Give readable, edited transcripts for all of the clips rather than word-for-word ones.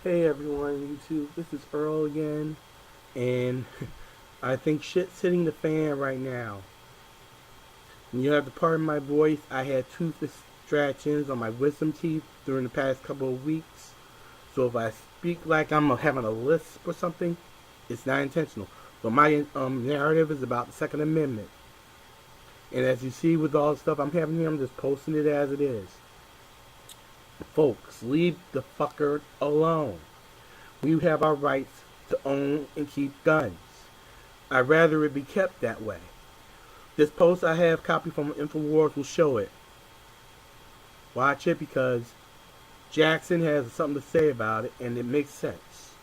Hey everyone, YouTube, this is Earl again, and I think shit's hitting the fan right now. And you have to pardon my voice, I had tooth extractions on my wisdom teeth during the past couple of weeks, so if I speak like I'm having a lisp or something, it's not intentional. But my narrative is about the Second Amendment. And as you see with all the stuff I'm having here, I'm just posting it as it is. Folks, leave the fucker alone. We have our rights to own and keep guns. I'd rather it be kept that way. This post I have copied from InfoWars will show it. Watch it because Jackson has something to say about it and it makes sense.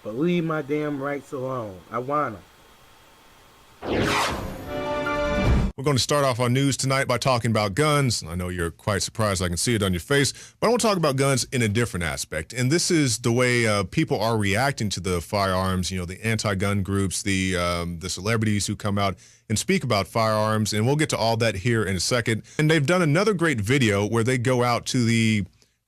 But leave my damn rights alone. I want them. We're going to start off our news tonight by talking about guns. I know you're quite surprised. I can see it on your face. But I want to talk about guns in a different aspect. And this is the way people are reacting to the firearms, you know, the anti-gun groups, the celebrities who come out and speak about firearms. And we'll get to all that here in a second. And they've done another great video where they go out to the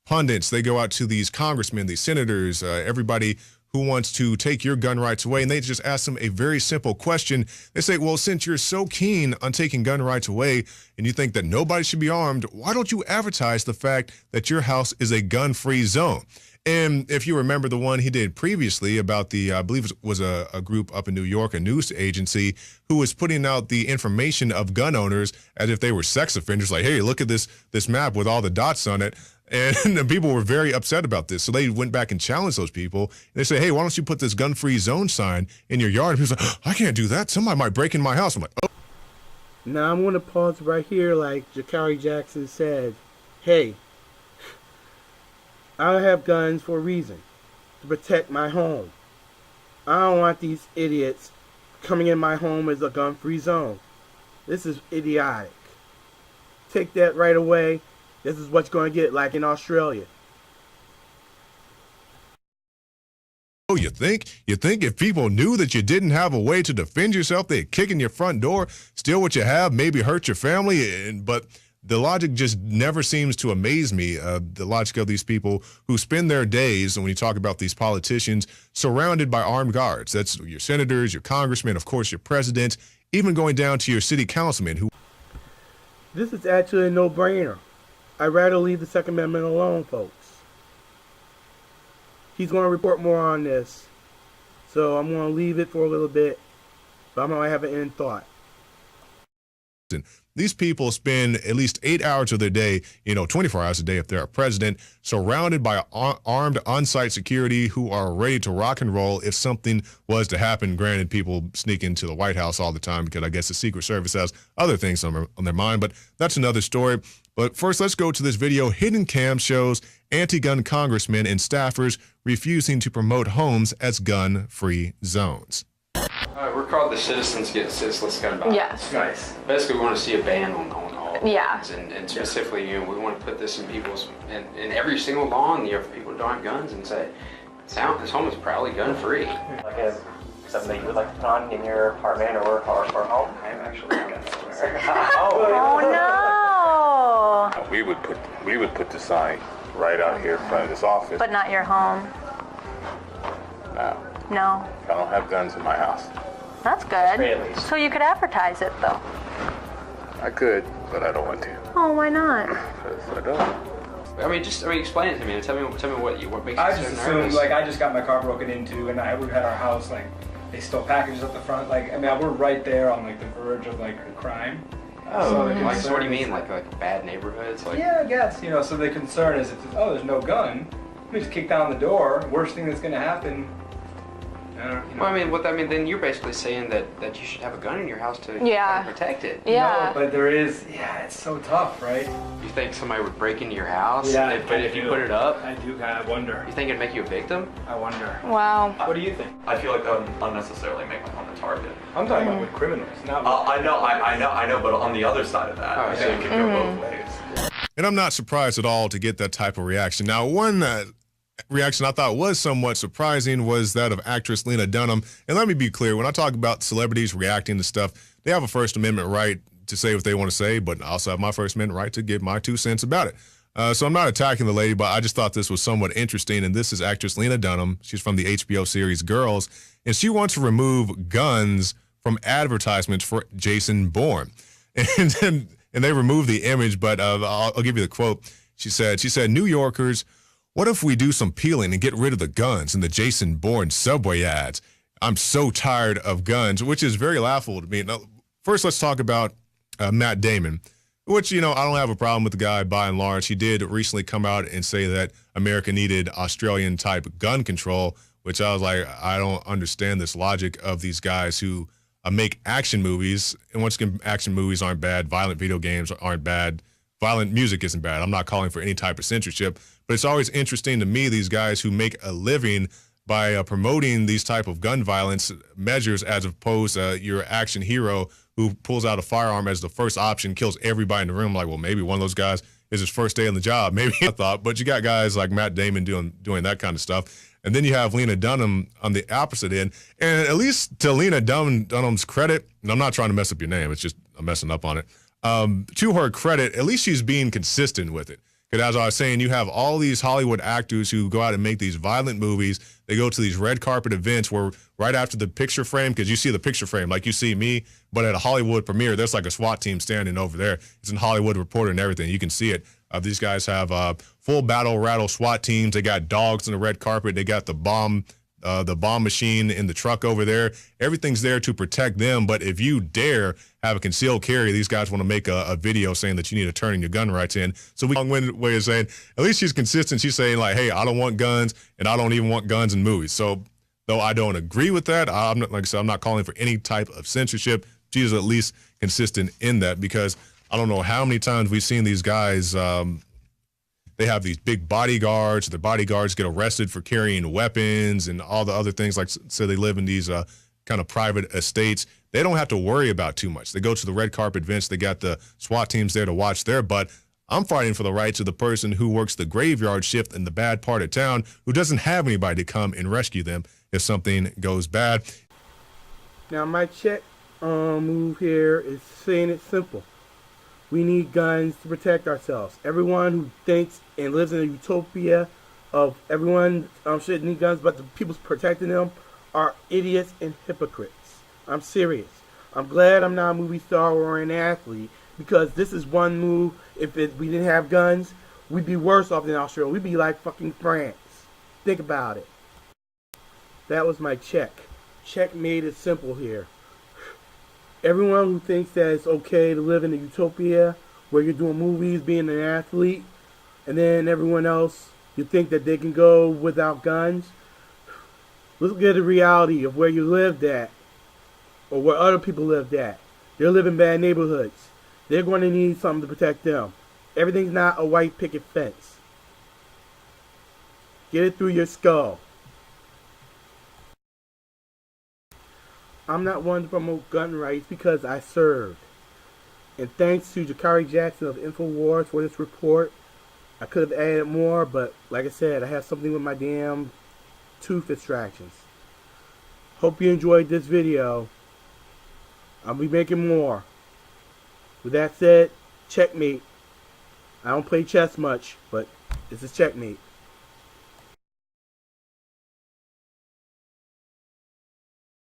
pundits. They go out to these congressmen, these senators, everybody who wants to take your gun rights away, and they just ask them a very simple question. They say, well, since you're so keen on taking gun rights away and you think that nobody should be armed, why don't you advertise the fact that your house is a gun-free zone? And if you remember the one he did previously about the, I believe it was a group up in New York, a news agency, who was putting out the information of gun owners as if they were sex offenders, like, hey, look at this map with all the dots on it. And the people were very upset about this. So they went back and challenged those people. And they said, hey, why don't you put this gun-free zone sign in your yard? And people say, I can't do that. Somebody might break in my house. I'm like, oh. Now I'm going to pause right here like Jakari Jackson said. Hey, I have guns for a reason. To protect my home. I don't want these idiots coming in my home as a gun-free zone. This is idiotic. Take that right away. This is what you're going to get, like in Australia. Oh, you think if people knew that you didn't have a way to defend yourself, they'd kick in your front door, steal what you have, maybe hurt your family? But the logic just never seems to amaze me, the logic of these people who spend their days, and when you talk about these politicians, surrounded by armed guards. That's your senators, your congressmen, of course, your presidents, even going down to your city councilmen. This is actually a no-brainer. I'd rather leave the Second Amendment alone, folks. He's going to report more on this, so I'm going to leave it for a little bit, but I'm going to have an end thought. These people spend at least 8 hours of their day, 24 hours a day if they're a president, surrounded by armed on-site security who are ready to rock and roll if something was to happen. Granted, people sneak into the White House all the time because I guess the Secret Service has other things on their mind, but that's another story. But first, let's go to this video. Hidden cam shows anti-gun congressmen and staffers refusing to promote homes as gun-free zones. We're called the Citizens Get Senseless Gun Violence. Yes. Nice. Basically, we want to see a ban on all Yeah. guns, and specifically, we want to put this in people's in every single law, and for people who don't have guns, and say, this home is proudly gun-free. Like something that you would like to put on in your apartment or home? I have actually got that. Oh no! We would put the sign right out here in front of this office. But not your home. No, No. I don't have guns in my house. That's good. At least. So you could advertise it though. I could, but I don't want to. Oh, why not? Because I don't. Explain it to me. Tell me what makes I you just so assumed, nervous. like, I just got my car broken into, and we had our house, like, they stole packages up the front. Like, I mean, we're right there on, like, the verge of, like, a crime. Oh, So the so what do concern you mean, is- like bad neighborhoods? Like, Yeah, I guess, so the concern is, there's no gun. We just kick down the door. Worst thing that's gonna happen. then you're basically saying that you should have a gun in your house to Yeah. kind of protect it. Yeah. No, but there is, it's so tough, right? You think somebody would break into your house? Yeah, But if you put it up, I do kind of wonder. you think it'd make you a victim? I wonder. Wow. What do you think? I feel like that would unnecessarily make my home a target. I'm talking about with criminals, not with... I know, but on the other side of that, Oh, so it could go both ways. And I'm not surprised at all to get that type of reaction. Now, one reaction I thought was somewhat surprising was that of actress Lena Dunham. And let me be clear, when I talk about celebrities reacting to stuff, they have a First Amendment right to say what they want to say, but I also have my First Amendment right to give my 2 cents about it. So I'm not attacking the lady, but I just thought this was somewhat interesting. And this is actress Lena Dunham. She's from the HBO series Girls, and she wants to remove guns from advertisements for Jason Bourne. And they removed the image, but I'll give you the quote. She said, New Yorkers, what if we do some peeling and get rid of the guns in the Jason Bourne subway ads? I'm so tired of guns, which is very laughable to me. Now, first, let's talk about Matt Damon, which, I don't have a problem with the guy by and large. He did recently come out and say that America needed Australian-type gun control, which I was like, I don't understand this logic of these guys who make action movies. And once again, action movies aren't bad. Violent video games aren't bad. Violent music isn't bad. I'm not calling for any type of censorship, but it's always interesting to me, these guys who make a living by promoting these type of gun violence measures, as opposed to your action hero who pulls out a firearm as the first option, kills everybody in the room. Like, well, maybe one of those guys is his first day on the job. Maybe I thought, but you got guys like Matt Damon doing that kind of stuff. And then you have Lena Dunham on the opposite end. And at least to Lena Dunham's credit, and I'm not trying to mess up your name, it's just I'm messing up on it. To her credit, at least she's being consistent with it. Because as I was saying, you have all these Hollywood actors who go out and make these violent movies. They go to these red carpet events where right after the picture frame, because you see the picture frame like you see me, but at a Hollywood premiere, there's like a SWAT team standing over there. It's in Hollywood Reporter and everything. You can see it. These guys have full battle rattle SWAT teams. They got dogs on the red carpet. They got the bomb machine in the truck over there. Everything's there to protect them. But if you dare have a concealed carry, these guys want to make a video saying that you need to turn your gun rights in. So we long-winded way of saying, at least she's consistent. She's saying like, hey, I don't want guns, and I don't even want guns in movies. So though I don't agree with that, I'm not, like I said, I'm not calling for any type of censorship. She's at least consistent in that, because I don't know how many times we've seen these guys, they have these big bodyguards. The bodyguards get arrested for carrying weapons and all the other things. Like, so they live in these kind of private estates. They don't have to worry about too much. They go to the red carpet events. They got the SWAT teams there to watch their butt. I'm fighting for the rights of the person who works the graveyard shift in the bad part of town, who doesn't have anybody to come and rescue them if something goes bad. Now, my check move here is saying it simple. We need guns to protect ourselves. Everyone who thinks and lives in a utopia of everyone shouldn't need guns, but the people protecting them are idiots and hypocrites. I'm serious. I'm glad I'm not a movie star or an athlete, because this is one move. If we didn't have guns, we'd be worse off than Australia. We'd be like fucking France. Think about it. That was my check. Check made it simple here. Everyone who thinks that it's okay to live in a utopia where you're doing movies, being an athlete, and then everyone else, you think that they can go without guns, look at the reality of where you lived at, or where other people lived at. They live in bad neighborhoods. They're going to need something to protect them. Everything's not a white picket fence. Get it through your skull. I'm not one to promote gun rights because I served. And thanks to Jakari Jackson of InfoWars for this report. I could have added more, but like I said, I have something with my damn tooth extractions. Hope you enjoyed this video. I'll be making more. With that said, checkmate. I don't play chess much, but this is checkmate.